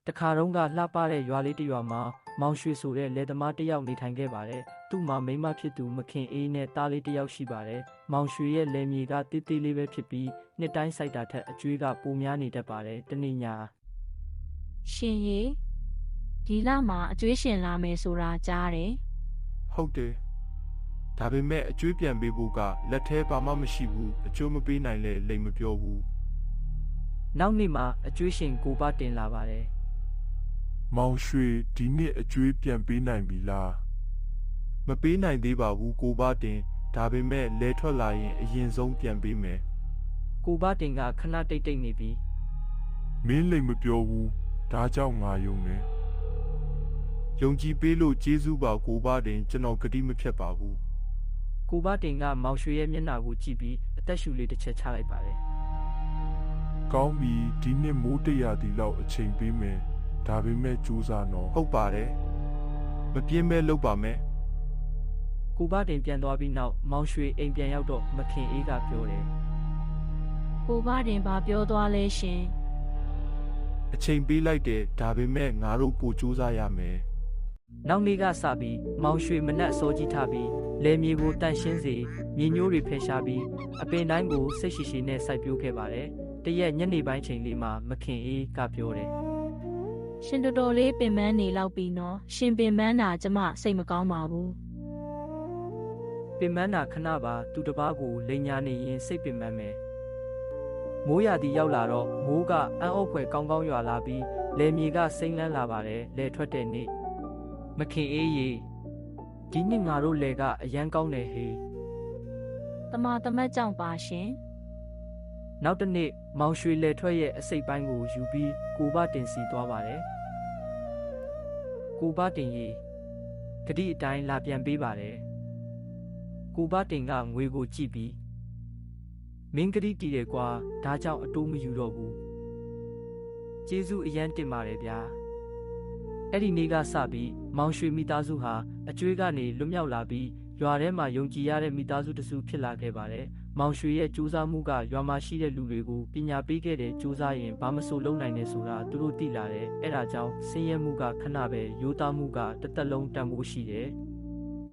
တခါတုန်းကလှပတဲ့ရွာလေးတစ်ရွာမှာမောင်ရွှေဆိုတဲ့လယ်သမားတစ်ယောက်နေထိုင်ခဲ့ပါတယ်။သူ့မှာမိန်းမဖြစ်သူမခင်အေးနဲ့သားလေးတစ်ယောက်ရှိပါတယ်။မောင်ရွှေရဲ့လယ်မြေကတေးသေးလေးပဲဖြစ်ပြီးနှစ်တိုင်းစိုက်တာထက်အကျွေးကပိုများနေတတ်ပါတယ်။တနေ့ည ရှင်ရေဒီလမှာအကျွေးရှင်လာမယ်ဆိုတာကြားတယ် ဟုတ်တယ်ဒါပေမဲ့အကျွေးပြန်ပေးဖို့ကလက်ထဲဘာမှမရှိဘူးအကျိုးမပေးနိုင်လဲလိမ်မပြောဘူး နောက်နေ့မှာအကျွေးရှင်ကိုပါတင်လာပါတယ် မောင်ရွှေဒီနှစ်အကျွေးပြန်ပေးနိုင်ပြီလားမပေးနိုင်သေးပါဘူးကိုပါတင်ဒါပေမဲ့လဲထွက်လာရင်အရင်ဆုံးပြန်ပေးမယ် ။ကိုပါတင်ကခဏတိတ်နေပြီး မင်းလိမ်မပြောဘူးဒါကြောင့်ငါယုံတယ်ယုံကြည်ပေးလို့ကျေးဇူးပါကိုပါတင်ကျွန်တော်ဂတိမဖြတ်ပါဘူး ကိုပါတင်ကမောင်ရွှေရဲ့မျက်နှာကိုကြည့်ပြီးအသက်ရှူလေးတစ်ချက်ချလိုက်ပါတယ် ကောင်းပြီဒီနှစ်မိုးတရာဒီလောက်အချိန်ပေးမယ်ဒါပေမဲ့ကြိုးစားတော့ဟုတ်ပါတယ်မပြင်းမဲ့လုပ်ပါမယ် ။ကိုပါတင်ပြန်သွားပြီးနောက်မောင်ရွှေအိမ်ပြန်ရောက်တော့မခင်အေးကပြောတယ် ကိုပါတင်ဘာပြောသွားလဲရှင် အချိန်ပေးလိုက်တယ်ဒါပေမဲ့ငါတို့ပိုကြိုးစားရမယ် ။နောက်နေ့ကစပြီးမောင်ရွှေမနက်စောကြီးထပြီးလယ်မြေကိုတန့်ရှင်းစေမြေညိုးတွေဖယ်ရှားပြီးအပင်တိုင်းကိုစိတ်ရှိရှိနဲ့စိုက်ပျိုးခဲ့ပါတယ်။တရက်ညနေပိုင်းချိန်လေးမှာမခင်အေးကပြောတယ် ရှင်တော်တော်လေးပင်ပန်းနေလောက်ပြီနော်ရှင်ပင်ပန်းတာကျမစိတ်မကောင်းပါဘူး ။ပင်မန်းတာခဏပါသူတစ်ပါးကိုလိန်ညာနေရင်စိတ်ပင်ပန်းမယ်။မိုးရာသီရောက်လာတော့မိုးကအံ့ဩဖွယ်ကောင်းကောင်းရွာလာပြီးလယ်မြေကစိမ့်လန်းလာပါတယ်လယ်ထွက်တဲ့နေ့မခင်အေးရေဒီနှစ်ငါတို့လယ်ကအရန်ကောင်းတယ်ဟေး တမတမတ်ကြောင့်ပါရှင် နောက်တစ်နေ့မောင်ရွှေလယ်ထွက်ရဲ့အစိတ်ပိုင်းကိုယူပြီးကိုပါတင်စီသွားပါတယ်ကိုပါတင်ရေဂတိအတိုင်းလာပြန်ပေးပါတယ်ကိုပါတင်ကငွေကိုကြည့်ပြီးမင်းဂတိတည်တယ်ကွာဒါကြောင့်အတိုးမယူတော့ဘူးကျေးဇူးအရန်တင်ပါတယ်ဗျာအဲ့ဒီနေ့ကစပြီးမောင်ရွှေမိသားစုဟာအကျွေးကနေလွတ်မြောက်လာပြီးရွာထဲမှာယုံကြည်ရတဲ့မိသားစုတစ်စုဖြစ်လာခဲ့ပါတယ်မောင်ရွှေရဲ့စူးစမ်းမှုကရွာမှာရှိတဲ့လူတွေကိုပညာပေးခဲ့တဲ့စူးစမ်းရင်ဘာမဆိုလုပ်နိုင်တယ်ဆိုတာသူတို့သိလာတယ်အဲ့ဒါကြောင့်ဆင်းရဲမှုကခဏပဲရိုးသားမှုကတစ်သက်လုံးတန်ဖိုးရှိတယ်